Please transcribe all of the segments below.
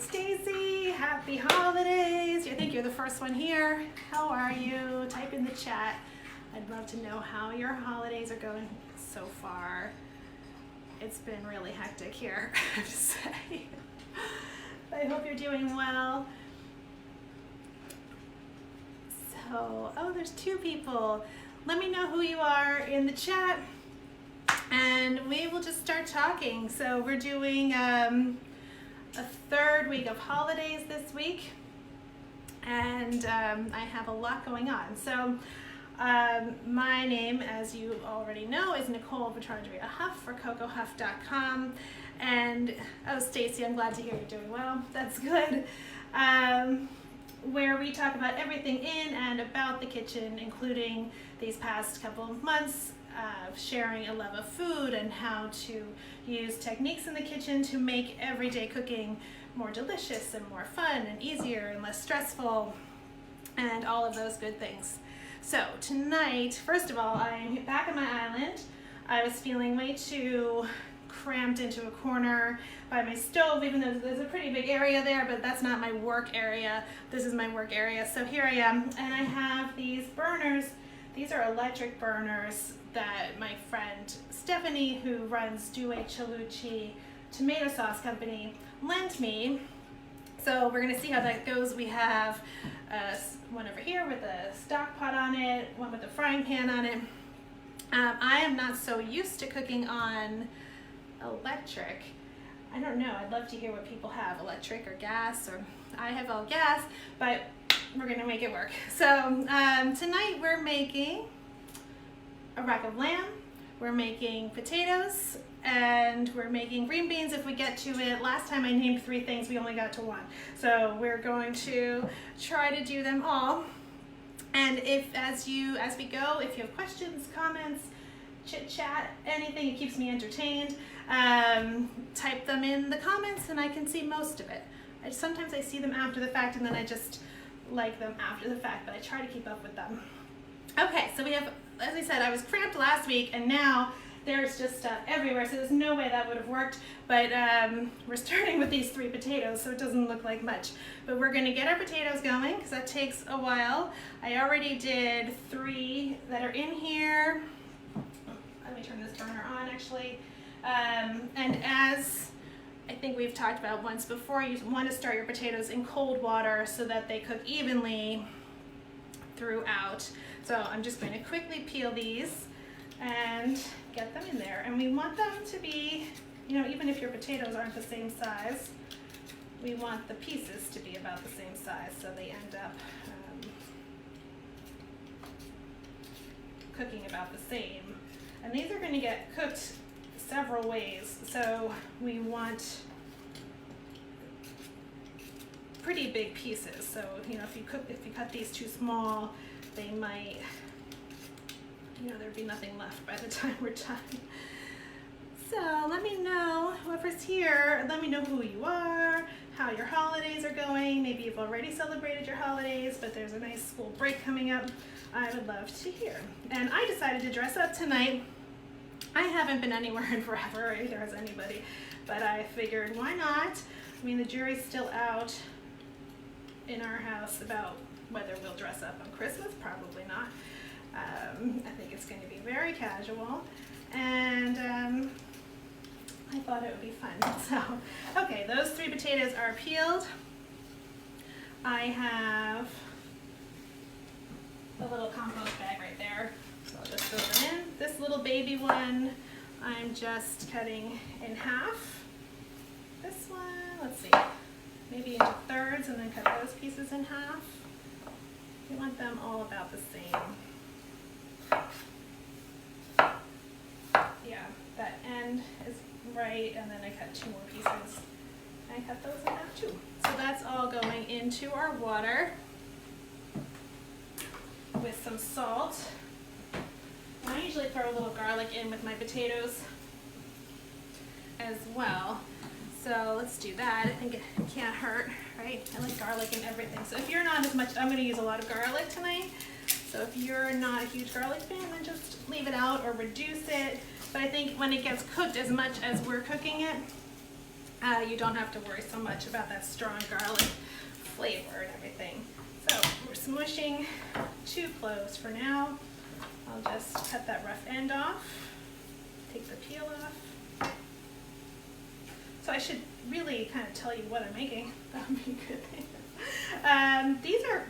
Stacy, happy holidays. I think you're the first one here. How are you? Type in the chat. I'd love to know how your holidays are going so far. It's been really hectic here, I have to say. I hope you're doing well. So, oh, there's 2 people. Let me know who you are in the chat and we will just start talking. So we're doing a 3rd week of holidays this week, and I have a lot going on. So my name, as you already know, is Nicole Bertrandria Huff for CocoHuff.com. And oh, Stacy, I'm glad to hear you're doing well. That's good. Where we talk about everything in and about the kitchen, including these past couple of months, sharing a love of food and how to use techniques in the kitchen to make everyday cooking more delicious and more fun and easier and less stressful and all of those good things. So tonight, first of all, I'm back on my island. I was feeling way too cramped into a corner by my stove, even though there's a pretty big area there, but that's not my work area. This is my work area. So here I am, and I have these burners. These are electric burners that my friend Stephanie, who runs Due Chalucci Tomato Sauce Company, lent me. So we're gonna see how that goes. We have one over here with a stock pot on it, one with a frying pan on it. I am not so used to cooking on electric. I don't know, I'd love to hear what people have, electric or gas, or I have all gas, but we're gonna make it work. So tonight we're making a rack of lamb, we're making potatoes, and we're making green beans if we get to it. Last time I named 3 things, we only got to 1. So we're going to try to do them all. And as we go, if you have questions, comments, chit chat, anything, it keeps me entertained, type them in the comments and I can see most of it. Sometimes I see them after the fact and then I just like them after the fact, but I try to keep up with them. Okay, so we have, as I said, I was cramped last week and now there's just stuff everywhere, so there's no way that would have worked, but we're starting with these 3 potatoes, so it doesn't look like much. But we're gonna get our potatoes going, because that takes a while. I already did 3 that are in here. Let me turn this burner on, actually. And as I think we've talked about once before, you want to start your potatoes in cold water so that they cook evenly throughout. So I'm just going to quickly peel these and get them in there. And we want them to be, you know, even if your potatoes aren't the same size, we want the pieces to be about the same size so they end up cooking about the same. And these are going to get cooked several ways. So we want pretty big pieces. So, you know, if you cut these too small, they might, you know, there'd be nothing left by the time we're done. So let me know, whoever's here, let me know who you are, how your holidays are going. Maybe you've already celebrated your holidays, but there's a nice school break coming up. I would love to hear. And I decided to dress up tonight. I haven't been anywhere in forever, either has anybody, but I figured why not? I mean, the jury's still out in our house about whether we'll dress up on Christmas, probably not. I think it's going to be very casual, and I thought it would be fun. So, okay, those 3 potatoes are peeled. I have a little compost bag right there, so I'll just throw them in. This little baby one, I'm just cutting in half. This one, let's see, maybe into 3rds, and then cut those pieces in half. You want them all about the same. Yeah, that end is right, and then I cut 2 more pieces. I cut those in half too. So that's all going into our water with some salt. And I usually throw a little garlic in with my potatoes as well. So let's do that. I think it can't hurt, right? I like garlic in everything. So if you're not as much, I'm going to use a lot of garlic tonight. So if you're not a huge garlic fan, then just leave it out or reduce it. But I think when it gets cooked as much as we're cooking it, you don't have to worry so much about that strong garlic flavor and everything. So we're smushing 2 cloves for now. I'll just cut that rough end off, take the peel off. So I should really kind of tell you what I'm making. That would be a good thing. These are,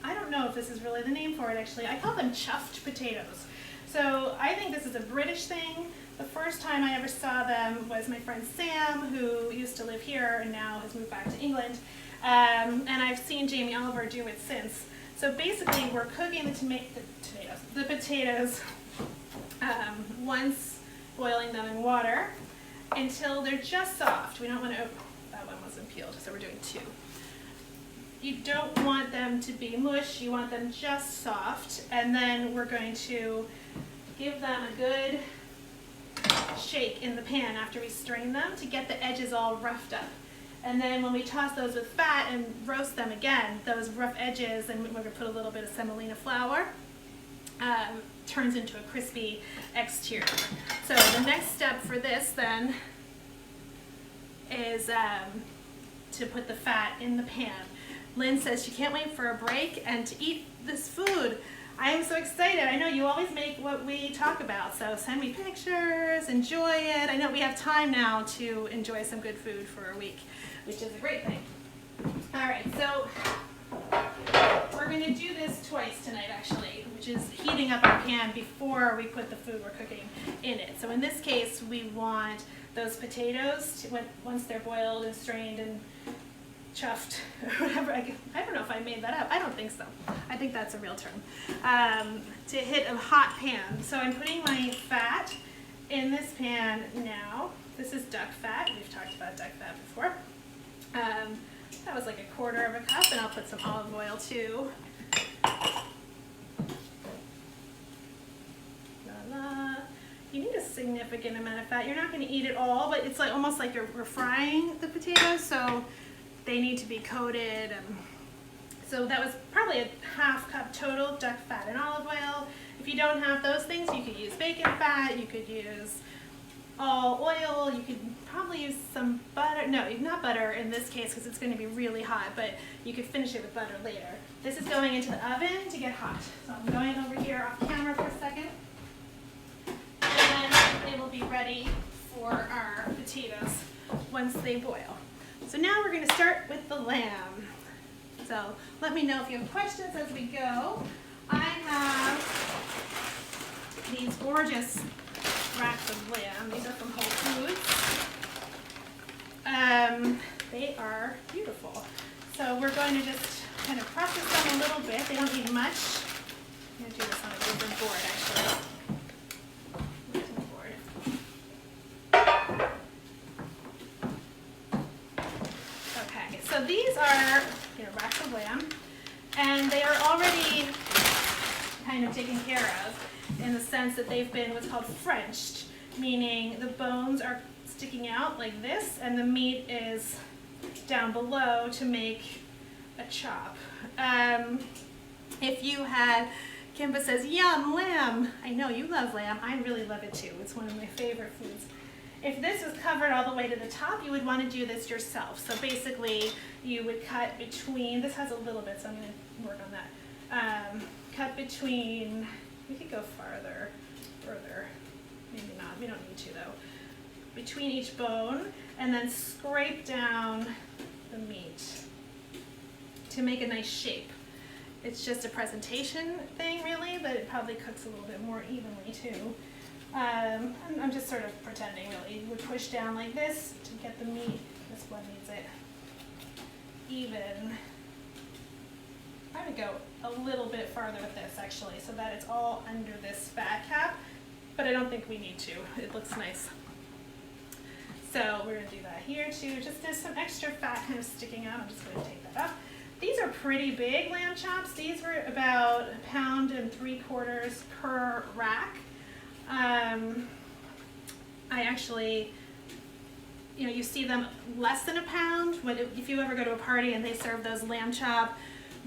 I don't know if this is really the name for it actually. I call them chuffed potatoes. So I think this is a British thing. The first time I ever saw them was my friend Sam, who used to live here and now has moved back to England. And I've seen Jamie Oliver do it since. So basically we're cooking the potatoes once boiling them in water until they're just soft. We don't want to, that one wasn't peeled, so we're doing 2. You don't want them to be mush, you want them just soft, and then we're going to give them a good shake in the pan after we strain them to get the edges all roughed up. And then when we toss those with fat and roast them again, those rough edges, and we're going to put a little bit of semolina flour, turns into a crispy exterior. So the next step for this then is to put the fat in the pan. Lynn says she can't wait for a break and to eat this food. I am so excited. I know you always make what we talk about, so send me pictures, enjoy it. I know we have time now to enjoy some good food for a week, which is a great thing. All right, so we're going to do this twice tonight actually, which is heating up our pan before we put the food we're cooking in it. So in this case, we want those potatoes, once they're boiled and strained and chuffed, or whatever, I don't know if I made that up, I don't think so. I think that's a real term. To hit a hot pan. So I'm putting my fat in this pan now. This is duck fat, we've talked about duck fat before. That was like 1/4 cup, and I'll put some olive oil too. You need a significant amount of fat. You're not going to eat it all, but it's like almost like we're frying the potatoes, so they need to be coated. So that was probably 1/2 cup total duck fat and olive oil. If you don't have those things, you could use bacon fat, you could use all oil, you could probably use some butter. No, not butter in this case because it's going to be really hot, but you could finish it with butter later. This is going into the oven to get hot. So I'm going over here off camera for a second. And then they will be ready for our potatoes once they boil. So now we're going to start with the lamb. So let me know if you have questions as we go. I have these gorgeous racks of lamb. These are from Whole Foods. They are beautiful. So we're going to just kind of process them a little bit. They don't need much. I'm going to do this on a different board actually. Okay, so these are racks of lamb, and they are already kind of taken care of in the sense that they've been what's called Frenched, meaning the bones are sticking out like this and the meat is down below to make a chop. If you had, Kimba says, yum, lamb. I know you love lamb. I really love it too. It's one of my favorite foods. If this was covered all the way to the top, you would want to do this yourself. So basically, you would cut between, this has a little bit, so I'm going to work on that. Cut between, we could go further, maybe not, we don't need to though. Between each bone, and then scrape down the meat to make a nice shape. It's just a presentation thing really, but it probably cooks a little bit more evenly too. I'm just sort of pretending really. You would push down like this to get the meat, this one needs it even. I would go a little bit farther with this actually, so that it's all under this fat cap, but I don't think we need to. It looks nice. So we're going to do that here too. Just there's some extra fat kind of sticking out. I'm just going to take that off. These are pretty big lamb chops. These were about 1 3/4 pounds per rack. I actually, you see them less than a pound. If you ever go to a party and they serve those lamb chop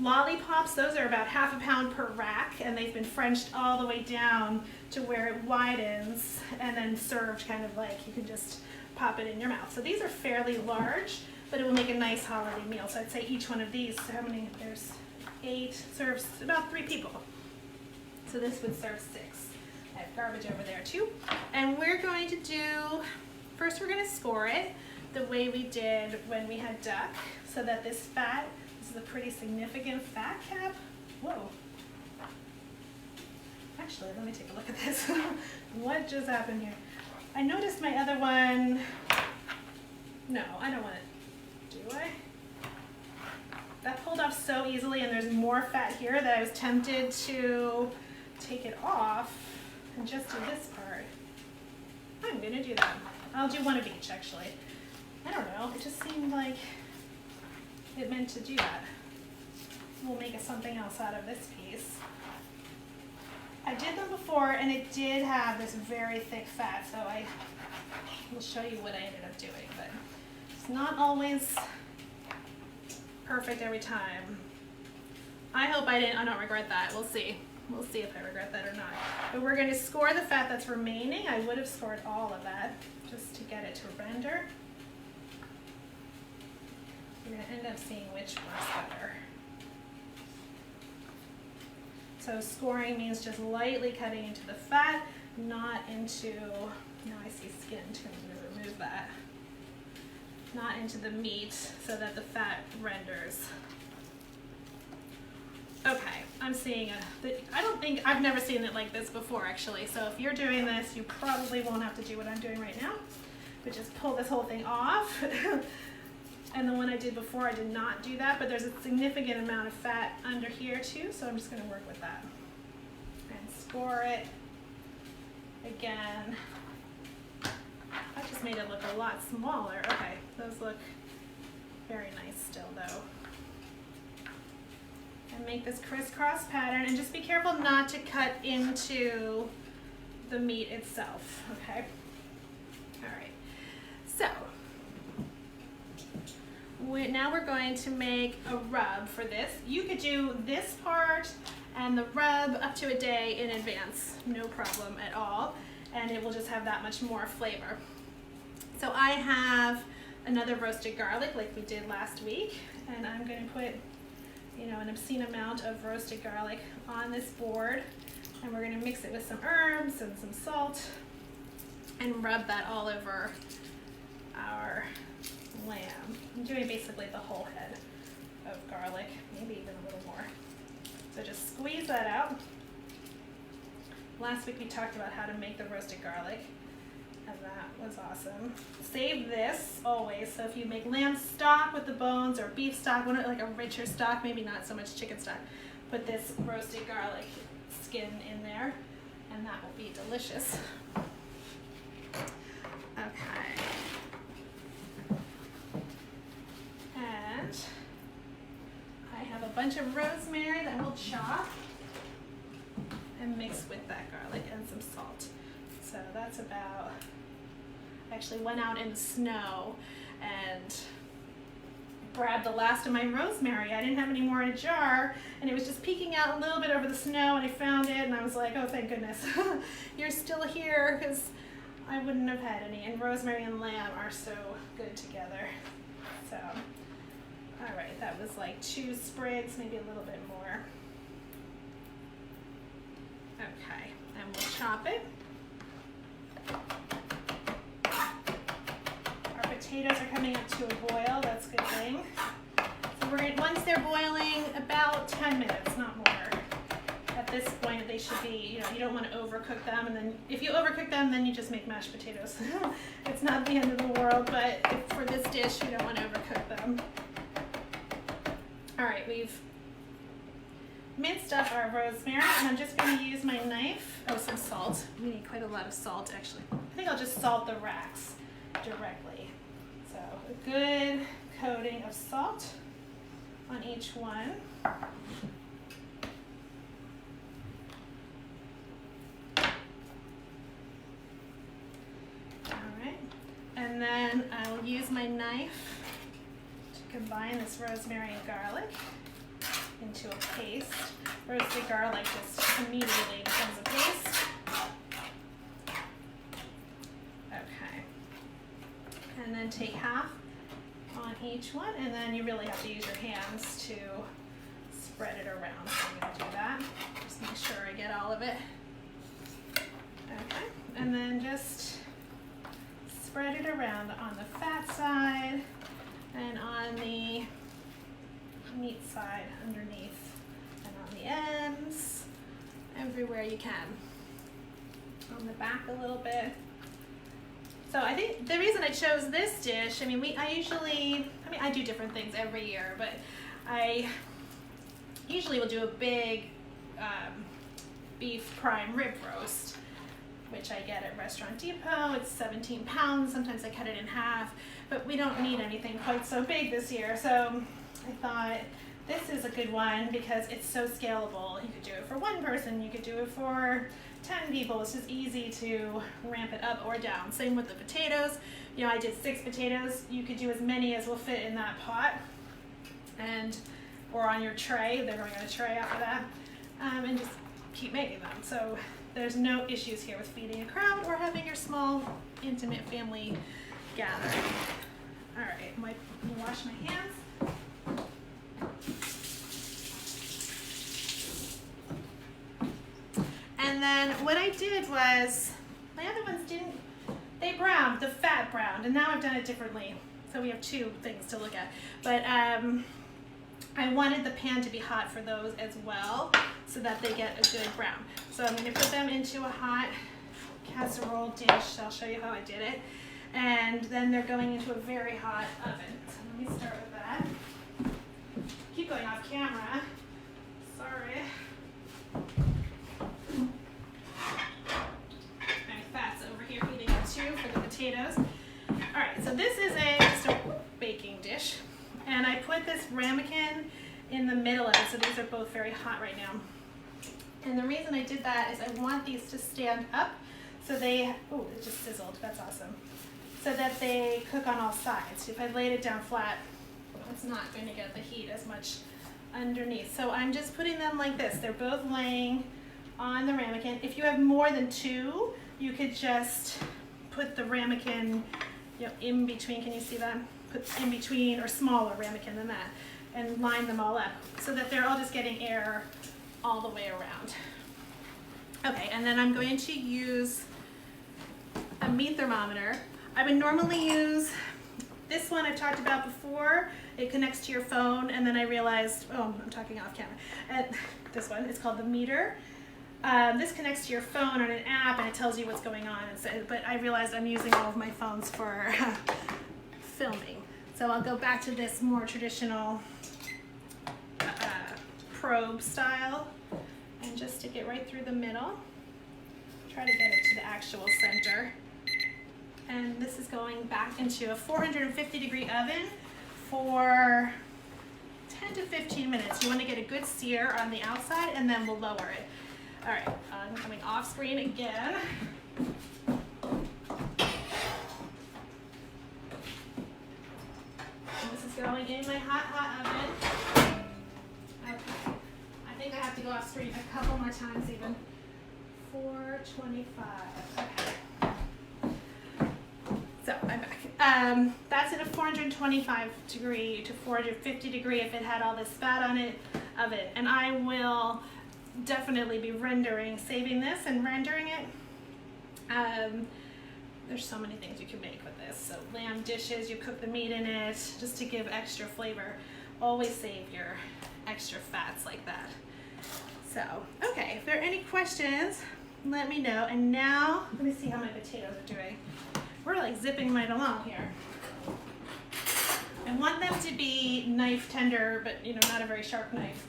lollipops, those are about 1/2 pound per rack, and they've been Frenched all the way down to where it widens and then served kind of like you can just pop it in your mouth. So these are fairly large, but it will make a nice holiday meal. So I'd say each one of these, how many, there's 8, serves about 3 people. So this would serve 6. I have garbage over there too. And we're going to do, first we're gonna score it the way we did when we had duck, so that this fat, this is a pretty significant fat cap. Whoa. Actually, let me take a look at this. What just happened here? I noticed my other one, no, I don't want it, do I? That pulled off so easily, and there's more fat here that I was tempted to take it off and just do this part. I'm gonna do that. I'll do one of each, actually. I don't know, it just seemed like it meant to do that. We'll make something else out of this piece. I did them before, and it did have this very thick fat, so I will show you what I ended up doing, but it's not always perfect every time. I hope I don't regret that. We'll see. We'll see if I regret that or not. But we're going to score the fat that's remaining. I would have scored all of that just to get it to render. You're going to end up seeing which one's better. So scoring means just lightly cutting into the fat, not into, now I see skin too, I'm going to remove that. Not into the meat so that the fat renders. Okay, I'm seeing I've never seen it like this before actually, so if you're doing this, you probably won't have to do what I'm doing right now, but just pull this whole thing off. And the one I did before, I did not do that, but there's a significant amount of fat under here too, so I'm just gonna work with that. And score it. Again, I just made it look a lot smaller. Okay, those look very nice still though. And make this crisscross pattern, and just be careful not to cut into the meat itself, okay? All right, so, now we're going to make a rub for this. You could do this part and the rub up to a day in advance, no problem at all, and it will just have that much more flavor. So I have another roasted garlic like we did last week, and I'm going to put, you know, an obscene amount of roasted garlic on this board, and we're going to mix it with some herbs and some salt and rub that all over our lamb. I'm doing basically the whole head of garlic, maybe even a little more. So just squeeze that out. Last week we talked about how to make the roasted garlic, and that was awesome. Save this always, so if you make lamb stock with the bones or beef stock, like a richer stock, maybe not so much chicken stock, put this roasted garlic skin in there, and that will be delicious. Okay. And I have a bunch of rosemary that we'll chop and mix with that garlic and some salt. So that's about, I actually went out in the snow and grabbed the last of my rosemary. I didn't have any more in a jar, and it was just peeking out a little bit over the snow, and I found it, and I was like, oh, thank goodness. You're still here, because I wouldn't have had any, and rosemary and lamb are so good together. So, all right, that was like 2 sprigs, maybe a little bit more. Okay, and we'll chop it. Our potatoes are coming up to a boil, that's a good thing. So we're going, once they're boiling, about 10 minutes, not more. At this point, they should be, you know, you don't want to overcook them, and then if you overcook them, then you just make mashed potatoes. It's not the end of the world, but for this dish, you don't want to overcook them. All right, we've minced up our rosemary, and I'm just going to use my knife. Oh, some salt. We need quite a lot of salt, actually. I think I'll just salt the racks directly. So a good coating of salt on each one. And then I'll use my knife to combine this rosemary and garlic into a paste. Roasted garlic just immediately becomes a paste. Okay. then take half on each one, and then you really have to use your hands to spread it around. So I'm going to do that. Just make sure I get all of it. Okay, and then just spread it around on the fat side and on the meat side underneath, and on the ends, everywhere you can. On the back a little bit. So I think the reason I chose this dish, I do different things every year, but I usually will do a big beef prime rib roast, which I get at Restaurant Depot. It's 17 pounds. Sometimes I cut it in half, but we don't need anything quite so big this year. So I thought this is a good one because it's so scalable. You could do it for one person. You could do it for 10 people. It's just easy to ramp it up or down. Same with the potatoes. You know, I did 6 potatoes. You could do as many as will fit in that pot, or on your tray. They're going on a tray after that, and just keep making them. So there's no issues here with feeding a crowd or having your small, intimate family gathering. All right, I'm gonna wash my hands. And then what I did was, my other ones they browned, the fat browned, and now I've done it differently. So we have 2 things to look at. But I wanted the pan to be hot for those as well, so that they get a good brown. So I'm going to put them into a hot casserole dish. I'll show you how I did it. And then they're going into a very hot oven. So let me start with that. Keep going off camera. Sorry. My fat's over here heating up too for the potatoes. All right, so this is just a baking dish. And I put this Ramekin in the middle of it, so these are both very hot right now. And the reason I did that is I want these to stand up so they, oh, it just sizzled, that's awesome. So that they cook on all sides. If I laid it down flat, it's not going to get the heat as much underneath. So I'm just putting them like this. They're both laying on the Ramekin. If you have more than 2, you could just put the Ramekin, in between. Can you see that? Put in between, or smaller Ramekin than that, and line them all up so that they're all just getting air all the way around. Okay, and then I'm going to use a meat thermometer. I would normally use this one I've talked about before. It connects to your phone, and then I realized, oh, I'm talking off camera. This one, it's called the meter. This connects to your phone on an app, and it tells you what's going on. But I realized I'm using all of my phones for filming. So I'll go back to this more traditional probe style and just stick it right through the middle. Try to get it to the actual center. And this is going back into a 450-degree oven for 10 to 15 minutes. You want to get a good sear on the outside, and then we'll lower it. All right, I'm coming off screen again. This is going in my hot oven. Okay, I think I have to go off screen a couple more times even. 425, okay. So I'm back. That's at a 425 degree to 450 degree if it had all this fat on it of it. And I will definitely be saving this and rendering it. There's so many things you can make with this. So lamb dishes, you cook the meat in it just to give extra flavor. Always save your extra fats like that. So, okay, if there are any questions, let me know. And now, let me see how my potatoes are doing. We're like zipping right along here. I want them to be knife tender, but not a very sharp knife,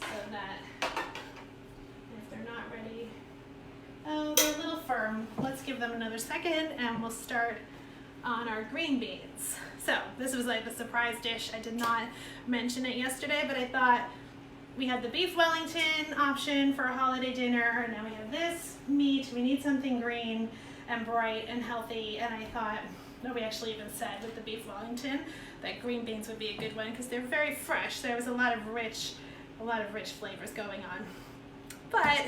so that if they're not ready, oh, they're a little firm. Let's give them another second, and we'll start on our green beans. So this was like the surprise dish. I did not mention it yesterday, but I thought we had the beef Wellington option for a holiday dinner, and now we have this meat. We need something green and bright and healthy, and I thought, nobody actually even said with the beef Wellington that green beans would be a good one because they're very fresh. There was a lot of rich flavors going on. But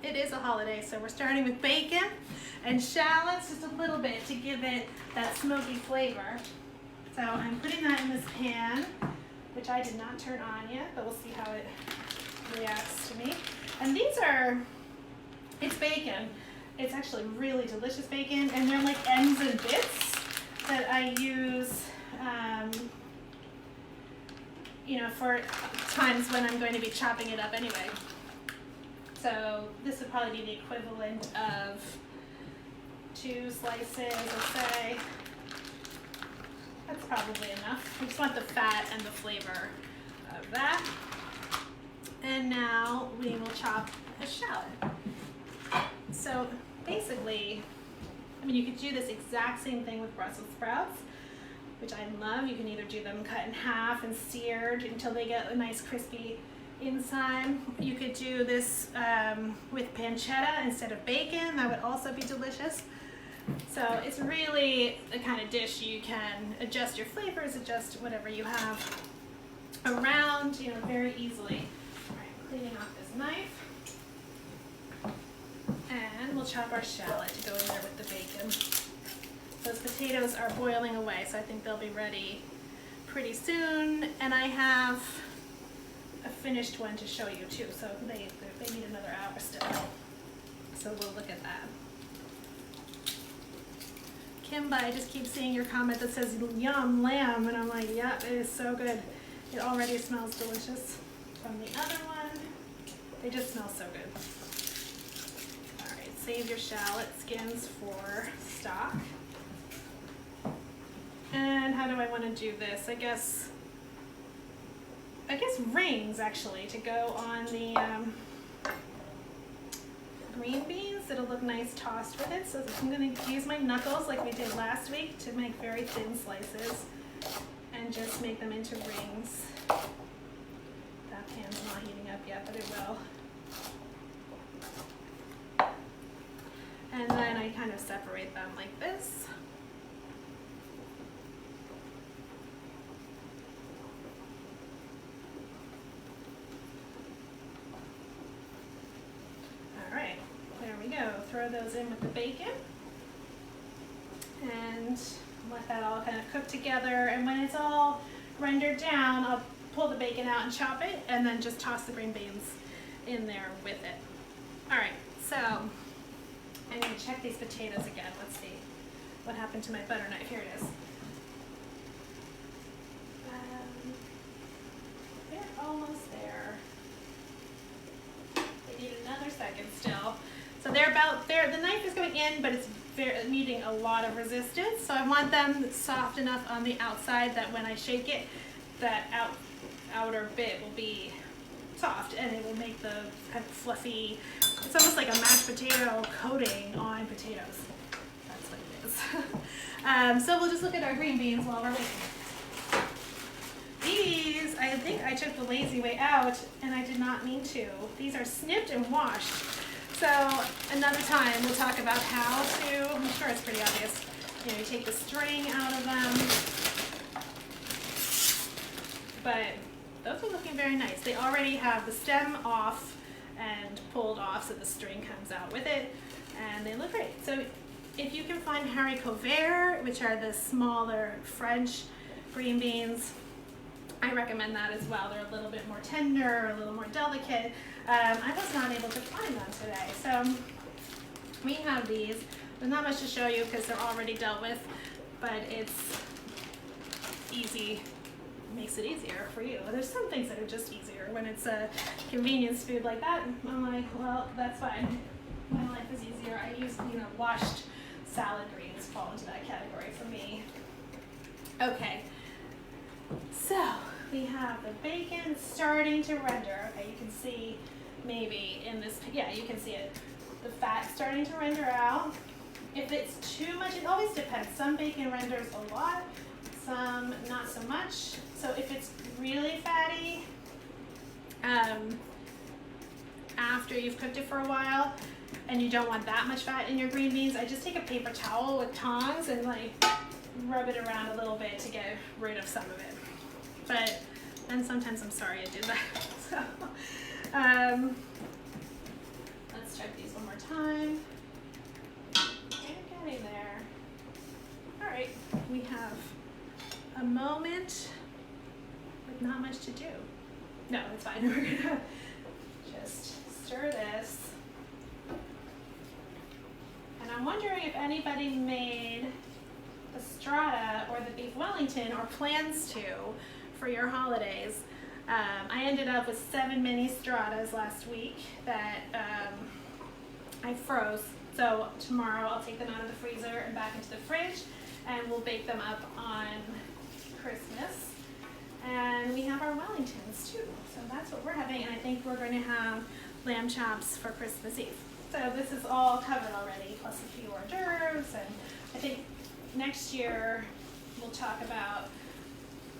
it is a holiday, so we're starting with bacon and shallots, just a little bit to give it that smoky flavor. So I'm putting that in this pan, which I did not turn on yet, but we'll see how it reacts to me. And these are, it's bacon. It's actually really delicious bacon, and they're like ends and bits that I use, you know, for times when I'm going to be chopping it up anyway. So this would probably be the equivalent of 2 slices, let's say. That's probably enough. We just want the fat and the flavor of that. And now we will chop a shallot. So basically, I mean, you could do this exact same thing with Brussels sprouts, which I love. You can either do them cut in half and seared until they get a nice crispy inside. You could do this with pancetta instead of bacon. That would also be delicious. So it's really the kind of dish you can adjust your flavors, adjust whatever you have around, you know, very easily. All right, cleaning off this knife. And we'll chop our shallot to go in there with the bacon. Those potatoes are boiling away, so I think they'll be ready pretty soon. And I have a finished one to show you too, so they need another hour still. So we'll look at that. Kimba, I just keep seeing your comment that says yum lamb, and I'm like, yeah, it is so good. It already smells delicious. From the other one, they just smell so good. All right, save your shallot skins for stock. And how do I want to do this? I guess rings actually to go on the green beans. It'll look nice tossed with it. So I'm going to use my knuckles like we did last week to make very thin slices and just make them into rings. That pan's not heating up yet, but it will. And then I kind of separate them like this. Throw those in with the bacon and let that all kind of cook together, and when it's all rendered down, I'll pull the bacon out and chop it and then just toss the green beans in there with it. Alright, so I'm going to check these potatoes again. Let's see what happened to my butter knife. Here it is. They're almost there. They need another second still. So they're about there. The knife is going in, but it's needing a lot of resistance. So I want them soft enough on the outside that when I shake it, that outer bit will be soft, and it will make the kind of fluffy. It's almost like a mashed potato coating on potatoes. That's what it is. So we'll just look at our green beans while we're waiting. These, I think I took the lazy way out, and I did not mean to. These are snipped and washed. So another time we'll talk about how to, I'm sure it's pretty obvious, you know, you take the string out of them, but those are looking very nice. They already have the stem off and pulled off, so the string comes out with it, and they look great. So if you can find haricots verts, which are the smaller French green beans, I recommend that as well. They're a little bit more tender, a little more delicate. I was not able to find them today. So we have these. There's not much to show you because they're already dealt with, but it's easy. It makes it easier for you. There's some things that are just easier when it's a convenience food like that. I'm like, well, that's fine. My life is easier. I use, you know, washed salad greens fall into that category for me. Okay. So we have the bacon starting to render. Okay, you can see maybe in this, yeah, you can see it. The fat starting to render out. If it's too much, it always depends. Some bacon renders a lot, some not so much. So if it's really fatty, after you've cooked it for a while and you don't want that much fat in your green beans, I just take a paper towel with tongs and like rub it around a little bit to get rid of some of it. But then sometimes I'm sorry I did that. So let's check the right, we have a moment with not much to do. No, it's fine. We're gonna just stir this. And I'm wondering if anybody made the strata or the beef Wellington or plans to for your holidays. I ended up with 7 mini stratas last week that I froze. So tomorrow I'll take them out of the freezer and back into the fridge, and we'll bake them up on Christmas. And we have our Wellingtons too. So that's what we're having, and I think we're going to have lamb chops for Christmas Eve. So this is all covered already, plus a few hors d'oeuvres, and I think next year we'll talk about,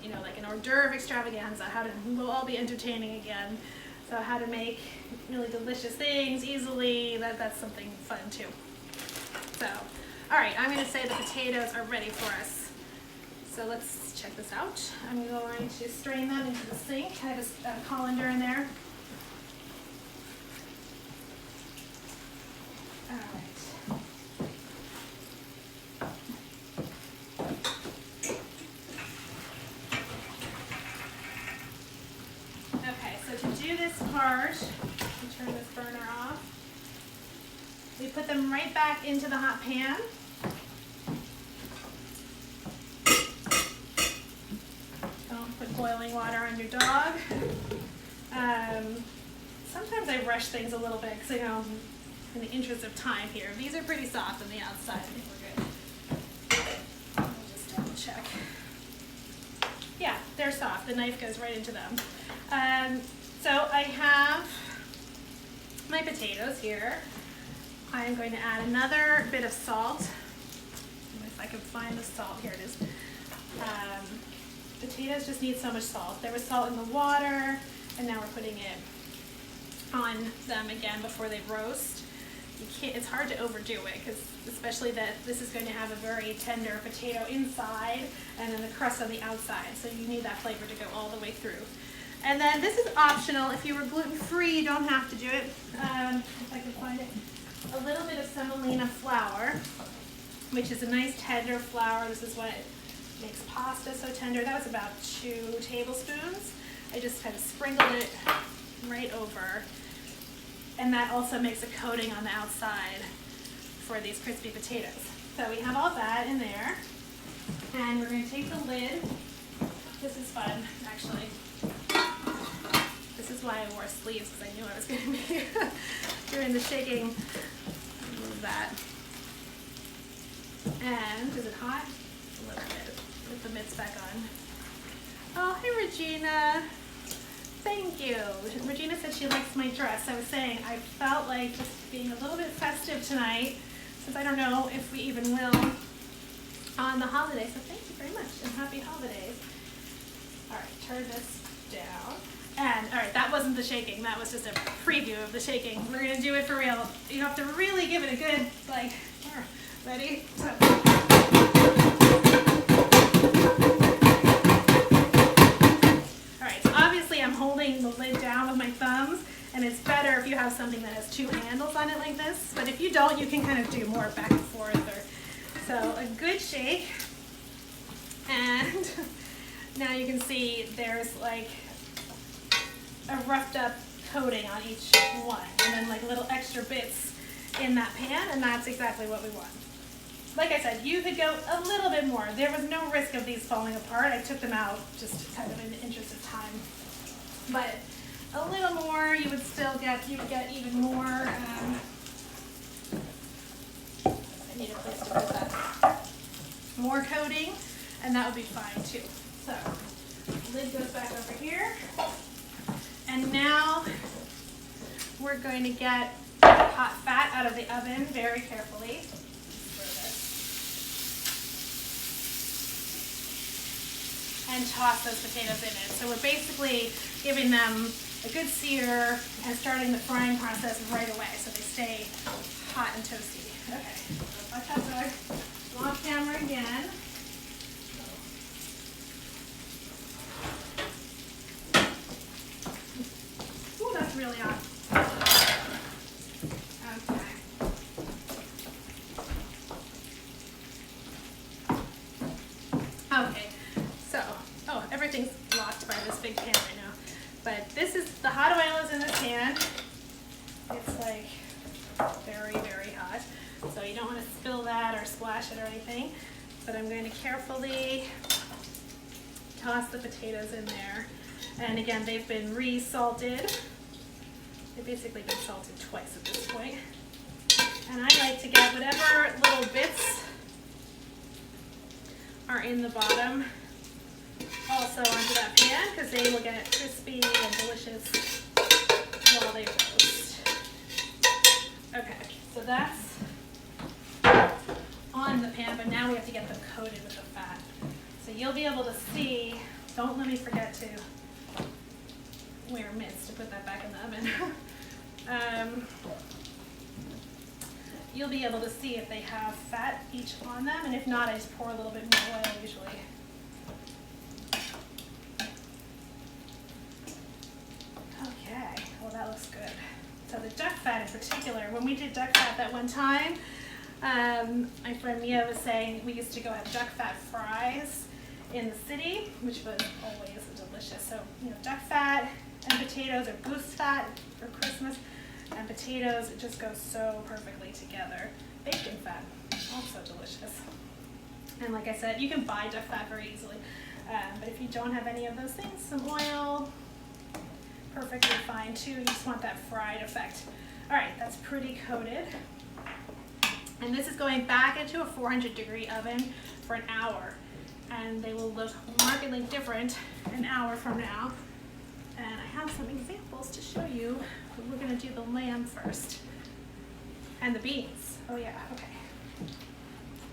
you know, like an hors d'oeuvre extravaganza, we'll all be entertaining again. So how to make really delicious things easily, that's something fun too. So, all right, I'm gonna say the potatoes are ready for us. So let's check this out. I'm going to strain them into the sink. I have a colander in there. All right. Okay, so to do this part, turn this burner off. We put them right back into the hot pan. Don't put boiling water on your dog. Sometimes I rush things a little bit because I know in the interest of time here. These are pretty soft on the outside. I think we're good. Let me just double check. Yeah, they're soft. The knife goes right into them. So I have my potatoes here. I am going to add another bit of salt. If I can find the salt, here it is. Potatoes just need so much salt. There was salt in the water, and now we're putting it on them again before they roast. You can't, it's hard to overdo it, because especially that this is going to have a very tender potato inside and then the crust on the outside. So you need that flavor to go all the way through. And then this is optional. If you were gluten-free, you don't have to do it. If I can find it. A little bit of semolina flour, which is a nice tender flour. This is what makes pasta so tender. That was about 2 tablespoons. I just kind of sprinkled it right over. And that also makes a coating on the outside for these crispy potatoes. So we have all that in there. And we're going to take the lid. This is fun, actually. This is why I wore sleeves, because I knew I was going to be doing the shaking. Move that. And is it hot? A little bit. Put the mitts back on. Oh, hey Regina. Thank you. Regina said she likes my dress. I was saying I felt like just being a little bit festive tonight, since I don't know if we even will on the holidays. So thank you very much and happy holidays. All right, turn this down. And all right, that wasn't the shaking. That was just a preview of the shaking. We're gonna do it for real. You have to really give it a good, like, ready? So. All right, so obviously I'm holding the lid down with my thumbs, and it's better if you have something that has 2 handles on it like this. But if you don't, you can kind of do more back and forth. So a good shake. And now you can see there's like a roughed up coating on each one, and then like little extra bits in that pan, and that's exactly what we want. Like I said, you could go a little bit more. There was no risk of these falling apart. I took them out just kind of in the interest of time. But a little more, you would get even more. I need a place to put that. More coating, and that would be fine too. So, lid goes back over here. And now we're going to get hot fat out of the oven very carefully. And toss those potatoes in it. So we're basically giving them a good sear and starting the frying process right away so they stay hot and toasty. Okay, so if I touch our long camera again. Ooh, that's really hot. Okay. splash it or anything, but I'm going to carefully toss the potatoes in there. And again, they've been re-salted. They've basically been salted twice at this point. And I like to get whatever little bits are in the bottom also onto that pan, because they will get crispy and delicious while they roast. Okay, so that's on the pan, but now we have to get them coated with the fat. So you'll be able to see, don't let me forget to wear mitts to put that back in the oven. You'll be able to see if they have fat each on them, and if not, I just pour a little bit more oil usually. Okay, well that looks good. So the duck fat in particular, when we did duck fat that one time, my friend Mia was saying we used to go have duck fat fries in the city, which was always delicious. So, you know, duck fat and potatoes, or goose fat for Christmas, and potatoes, it just goes so perfectly together. Bacon fat, also delicious. And like I said, you can buy duck fat very easily, but if you don't have any of those things, some oil, perfectly fine too. You just want that fried effect. All right, that's pretty coated. And this is going back into a 400-degree oven for an hour. And they will look markedly different an hour from now. And I have some examples to show you, but we're gonna do the lamb first. And the beans. Oh yeah, okay.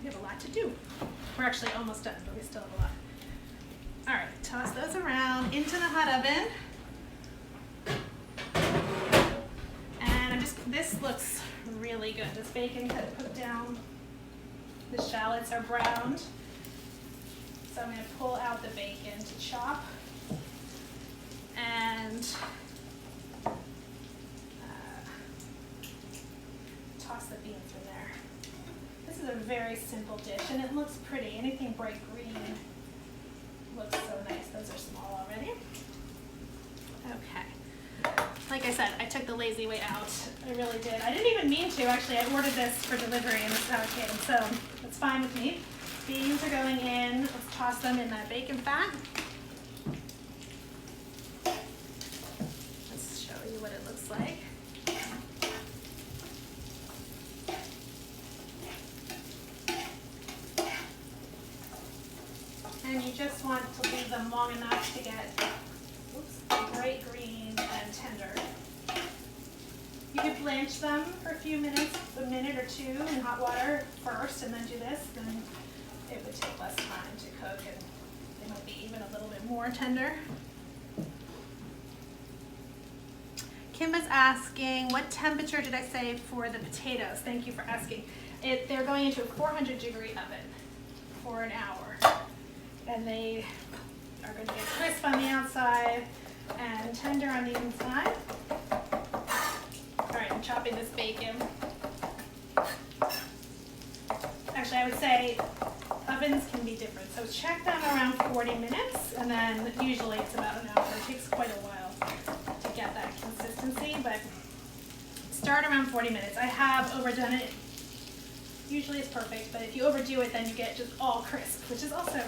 We have a lot to do. We're actually almost done, but we still have a lot. All right, toss those around into the hot oven. And this looks really good. This bacon got put down. The shallots are browned. So I'm going to pull out the bacon to chop. And toss the beans in there. This is a very simple dish, and it looks pretty. Anything bright green looks so nice. Those are small already. Okay. Like I said, I took the lazy way out. I really did. I didn't even mean to. Actually, I ordered this for delivery, and this is how it came. So it's fine with me. Beans are going in. Let's toss them in that bacon fat. Let's show you what it looks like. And you just want to leave them long enough to get bright green and tender. You could blanch them for a few minutes, a minute or two in hot water first, and then do this. Then it would take less time to cook, and they might be even a little bit more tender. Kim is asking, what temperature did I say for the potatoes? Thank you for asking. They're going into a 400-degree oven for an hour. And they are going to get crisp on the outside and tender on the inside. All right, I'm chopping this bacon. Actually, I would say ovens can be different. So check them around 40 minutes, and then usually it's about an hour. It takes quite a while to get that consistency, but start around 40 minutes. I have overdone it. Usually it's perfect, but if you overdo it, then you get just all crisp, which is also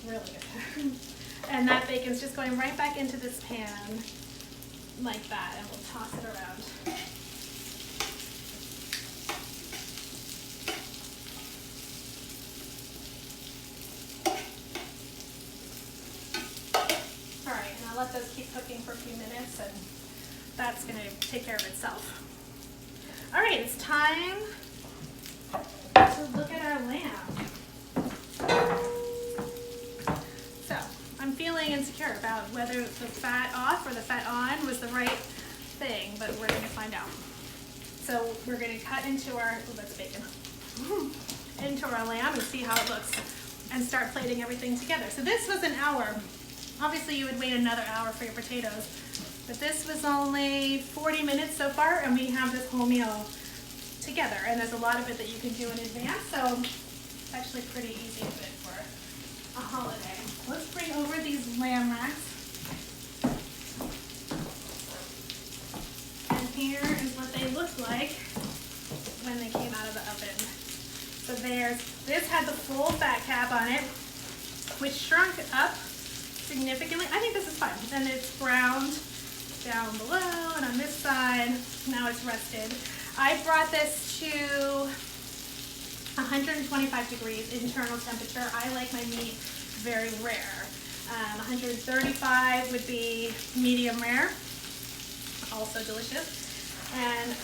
really good. And that bacon's just going right back into this pan like that, and we'll toss it around. All right, and I'll let those keep cooking for a few minutes, and that's going to take care of itself. All right, it's time to look at our lamb. So, I'm feeling insecure about whether the fat off or the fat on was the right thing, but we're going to find out. So we're going to cut into our, oh, that's bacon, into our lamb and see how it looks, and start plating everything together. So this was an hour. Obviously you would wait another hour for your potatoes, but this was only 40 minutes so far, and we have this whole meal together, and there's a lot of it that you can do in advance, so it's actually pretty easy to fit for a holiday. Let's bring over these lamb racks. And here is what they looked like when they came out of the oven. So theirs. This had the full fat cap on it, which shrunk up significantly. I think this is fine. Then it's browned down below and on this side. Now it's rested. I brought this to 125 degrees internal temperature. I like my meat very rare. 135 would be medium rare, also delicious. And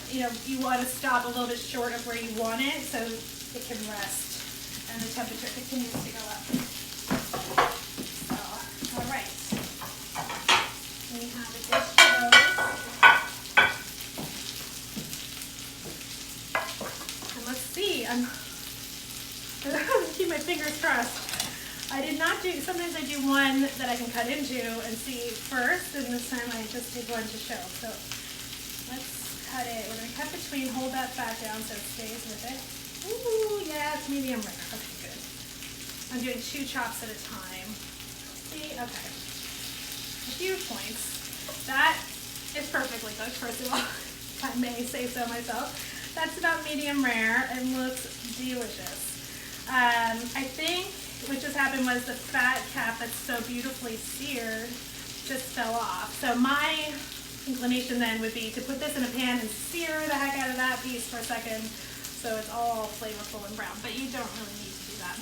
you want to stop a little bit short of where you want it so it can rest and the temperature continues to go up. So, all right. We have a dish for those. And let's see. I'm keep my fingers crossed. I did not do, sometimes I do one that I can cut into and see first, and this time I just did one to show. So let's cut it. We're going to cut between, hold that fat down so it stays with it. Ooh, yeah, it's medium rare. Okay, good. I'm doing 2 chops at a time. See, okay. A few points. That is perfectly cooked, first of all. I may say so myself. That's about medium rare and looks delicious. I think what just happened was the fat cap that's so beautifully seared just fell off. So my inclination then would be to put this in a pan and sear the heck out of that piece for a second so it's all flavorful and brown, but you don't really need to do that.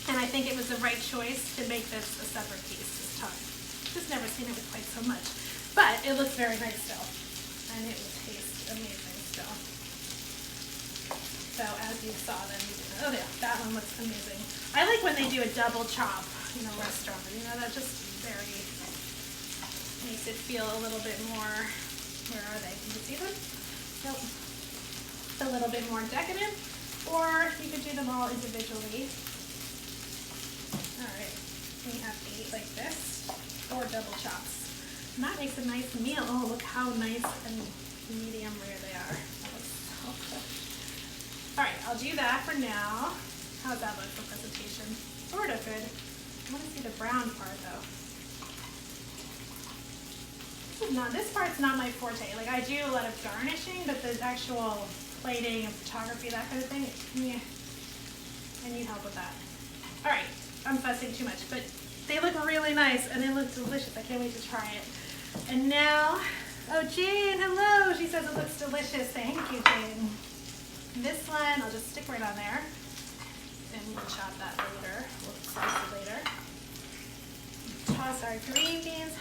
And I think it was the right choice to make this a separate piece this time. Just never seen it with quite so much, but it looks very nice still, and it will taste amazing still. So as you saw then, oh yeah, that one looks amazing. I like when they do a double chop in a restaurant, that just very makes it feel a little bit more, where are they? Can you see them? Nope. A little bit more decadent, or you could do them all individually. All right, we have 8 like this, or double chops. And that makes a nice meal. Oh, look how nice and medium rare they are. That looks so good. All right, I'll do that for now. How's that look for presentation? Sort of good. I want to see the brown part though. This part's not my forte. Like I do a lot of garnishing, but the actual plating and photography, that kind of thing, yeah, I need help with that. All right, I'm fussing too much, but they look really nice and they look delicious. I can't wait to try it. And now, oh Jane, hello. She says it looks delicious. Thank you, Jane. This one, I'll just stick right on there. And we'll chop that later. We'll slice it later. Toss our green beans.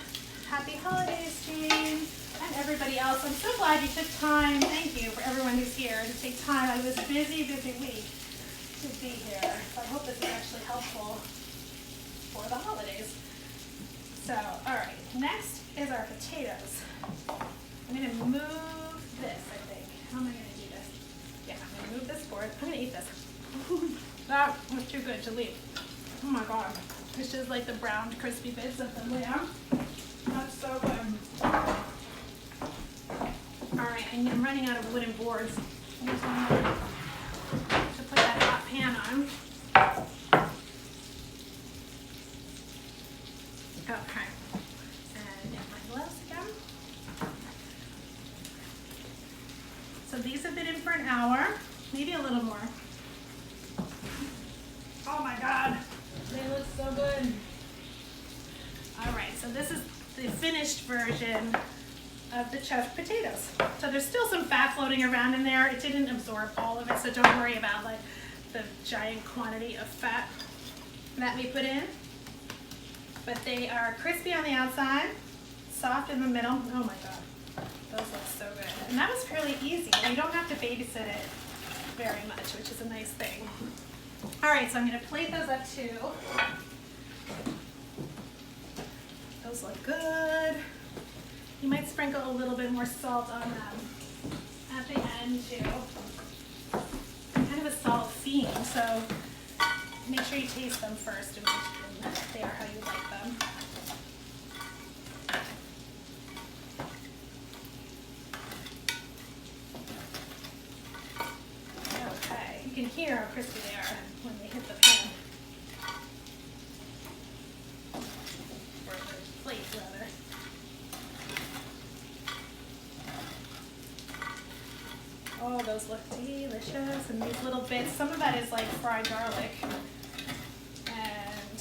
Happy holidays, Jane, and everybody else. I'm so glad you took time. Thank you for everyone who's here to take time. It was a busy, busy week to be here. So I hope this is actually helpful for the holidays. So, all right, next is our potatoes. I'm going to move this, I think. How am I going to do this? Yeah, I'm going to move this forward. I'm going to eat this. That was too good to leave. Oh my God. It's just like the browned, crispy bits of the lamb. That's so good. Alright, I'm running out of wooden boards. I just want to put that hot pan on. Okay. And get my gloves again. So these have been in for an hour, maybe a little more. Oh my God, they look so good. Alright, so this is the finished version of the chuffed potatoes. So there's still some fat floating around in there. It didn't absorb all of it, so don't worry about like the giant quantity of fat that we put in. But they are crispy on the outside, soft in the middle. Oh my God, those look so good. And that was fairly easy. You don't have to babysit it very much, which is a nice thing. All right, so I'm gonna plate those up too. Those look good. You might sprinkle a little bit more salt on them at the end too. I'm kind of a salt fiend, so make sure you taste them first and make sure they are how you like them. Okay, you can hear how crispy they are when they hit the pan. Or the plate, rather. Oh, those look delicious. And these little bits, some of that is like fried garlic. And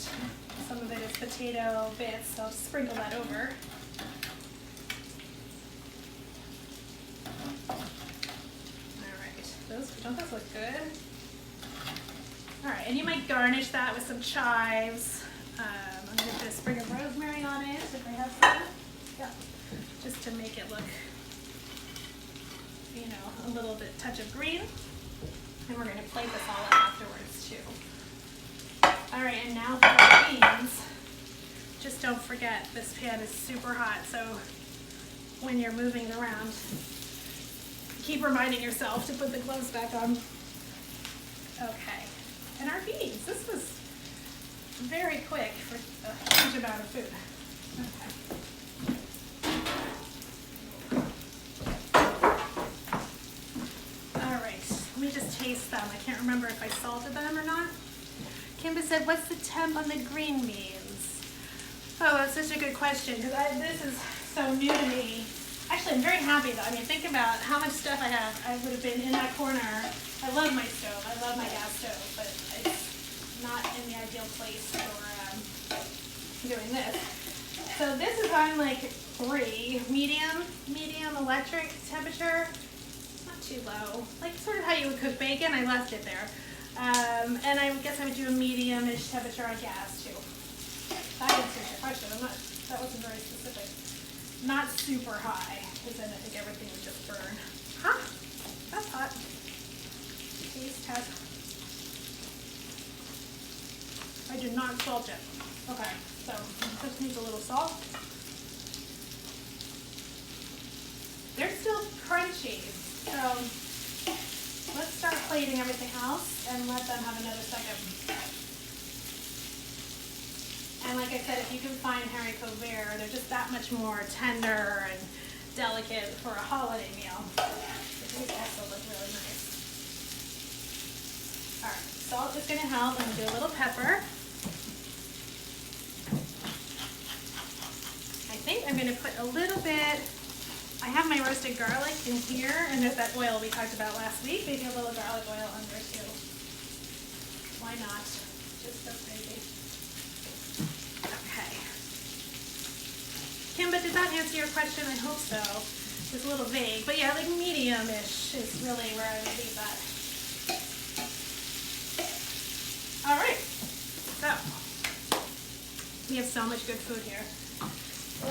some of it is potato bits, so I'll sprinkle that over. Don't those look good? All right, and you might garnish that with some chives. I'm going to put a sprig of rosemary on it if I have some. Yeah, just to make it look, you know, a little bit touch of green. And we're going to plate this all up afterwards too. All right, and now for the beans. Just don't forget, this pan is super hot, so when you're moving it around, keep reminding yourself to put the gloves back on. Okay, and our beans. This was very quick for a huge amount of food. Okay. All right, let me just taste them. I can't remember if I salted them or not. Kimba said, what's the temp on the green beans? Oh, that's such a good question, because this is so new to me. Actually, I'm very happy though. I mean, think about how much stuff I have. I would have been in that corner. I love my stove. I love my gas stove, but it's not in the ideal place for doing this. So this is on like 3, medium electric temperature. Not too low. Like sort of how you would cook bacon. I left it there. And I guess I would do a medium-ish temperature on gas too. That answers your question. That wasn't very specific. Not super high, because then I think everything would just burn. Huh? That's hot. Taste test. I did not salt it. Okay, so just needs a little salt. They're still crunchy, so let's start plating everything else and let them have another second. And like I said, if you can find haricot vert, they're just that much more tender and delicate for a holiday meal. These also look really nice. All right, salt is going to help. I'm going to do a little pepper. I think I'm going to put a little bit. I have my roasted garlic in here, and there's that oil we talked about last week. Maybe a little garlic oil under too. Why not? Just so crazy. Kimba, did that answer your question? I hope so. It was a little vague, but yeah, like medium-ish is really where I would leave that. All right, so we have so much good food here.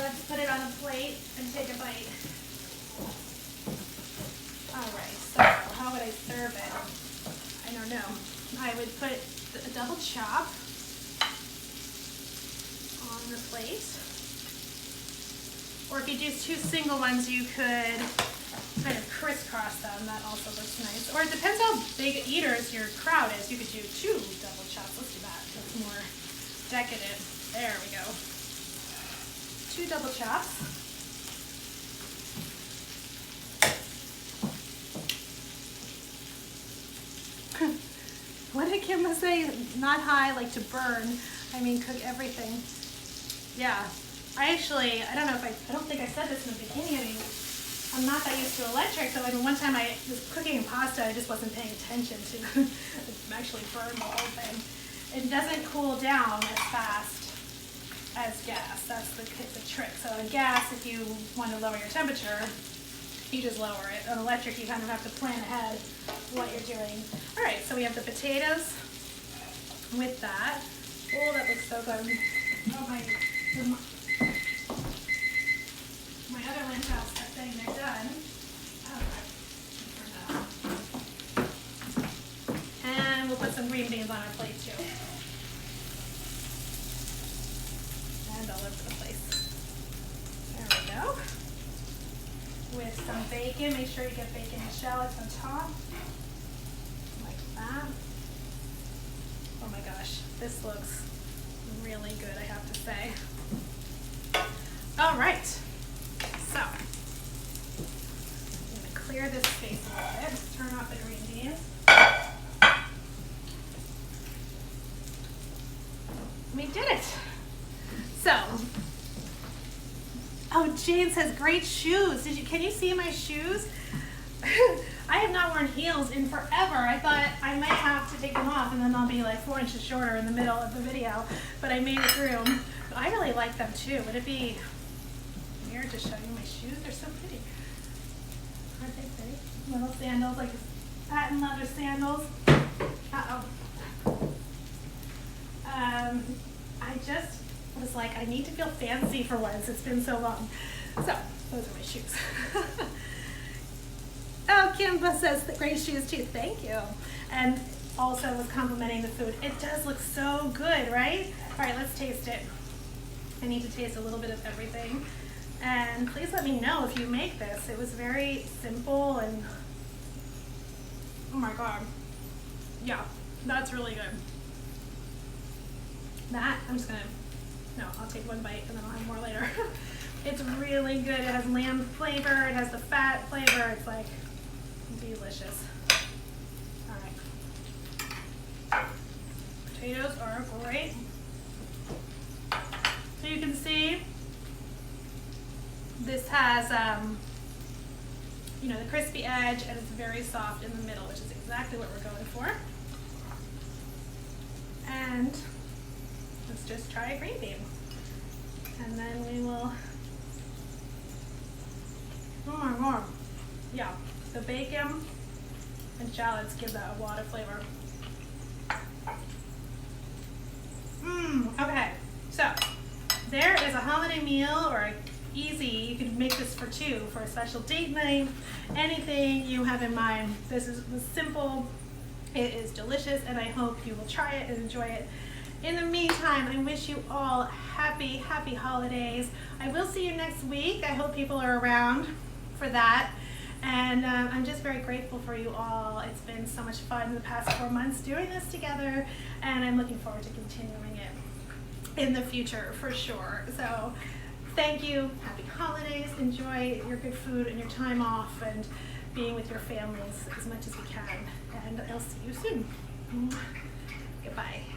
Let's put it on a plate and take a bite. All right, so how would I serve it? I don't know. I would put a double chop on the plate. Or if you do 2 single ones, you could kind of crisscross them. That also looks nice. Or it depends how big eaters your crowd is. You could do 2 double chops. Let's do that. That's more decadent. There we go. 2 double chops. What did Kimba say? Not high, like to burn. I mean, cook everything. Yeah. I don't know if I don't think I said this in the beginning. I mean, I'm not that used to electric, so I mean, one time I was cooking pasta, I just wasn't paying attention to actually burn the whole thing. It doesn't cool down as fast as gas. That's the trick. So in gas, if you want to lower your temperature, you just lower it. On electric, you kind of have to plan ahead what you're doing. All right, so we have the potatoes with that. Oh, that looks so good. Oh my other lentils are saying they're done. And we'll put some green beans on our plate too. And all over the place. There we go. With some bacon. Make sure you get bacon and shallots on top. Like that. Oh my gosh, this looks really good, I have to say. All right, so I'm gonna clear this space a little bit. Turn off the green beans. We did it. So, oh, Jane says great shoes. Can you see my shoes? I have not worn heels in forever. I thought I might have to take them off and then I'll be like 4 inches shorter in the middle of the video, but I made it through. I really like them too. Would it be weird to show you my shoes? They're so pretty. Aren't they pretty? Little sandals, like patent leather sandals. I just was like, I need to feel fancy for once. It's been so long. So, those are my shoes. Oh, Kimba says the great shoes too. Thank you. And also was complimenting the food. It does look so good, right? All right, let's taste it. I need to taste a little bit of everything. And please let me know if you make this. It was very simple and, oh my God. Yeah, that's really good. That, I'm just gonna, no, I'll take one bite and then I'll have more later. It's really good. It has lamb flavor, it has the fat flavor. It's like delicious. All right. Potatoes are great. So you can see this has, you know, the crispy edge and it's very soft in the middle, which is exactly what we're going for. And let's just try a green bean. And then we will, oh my God. Yeah, the bacon and shallots give that a lot of flavor. Okay, so there is a holiday meal or easy. You can make this for two for a special date night, anything you have in mind. This was simple. It is delicious and I hope you will try it and enjoy it. In the meantime, I wish you all happy holidays. I will see you next week. I hope people are around for that. And I'm just very grateful for you all. It's been so much fun the past 4 months doing this together, and I'm looking forward to continuing it in the future for sure. So thank you, happy holidays, enjoy your good food and your time off and being with your families as much as we can. And I'll see you soon. Goodbye.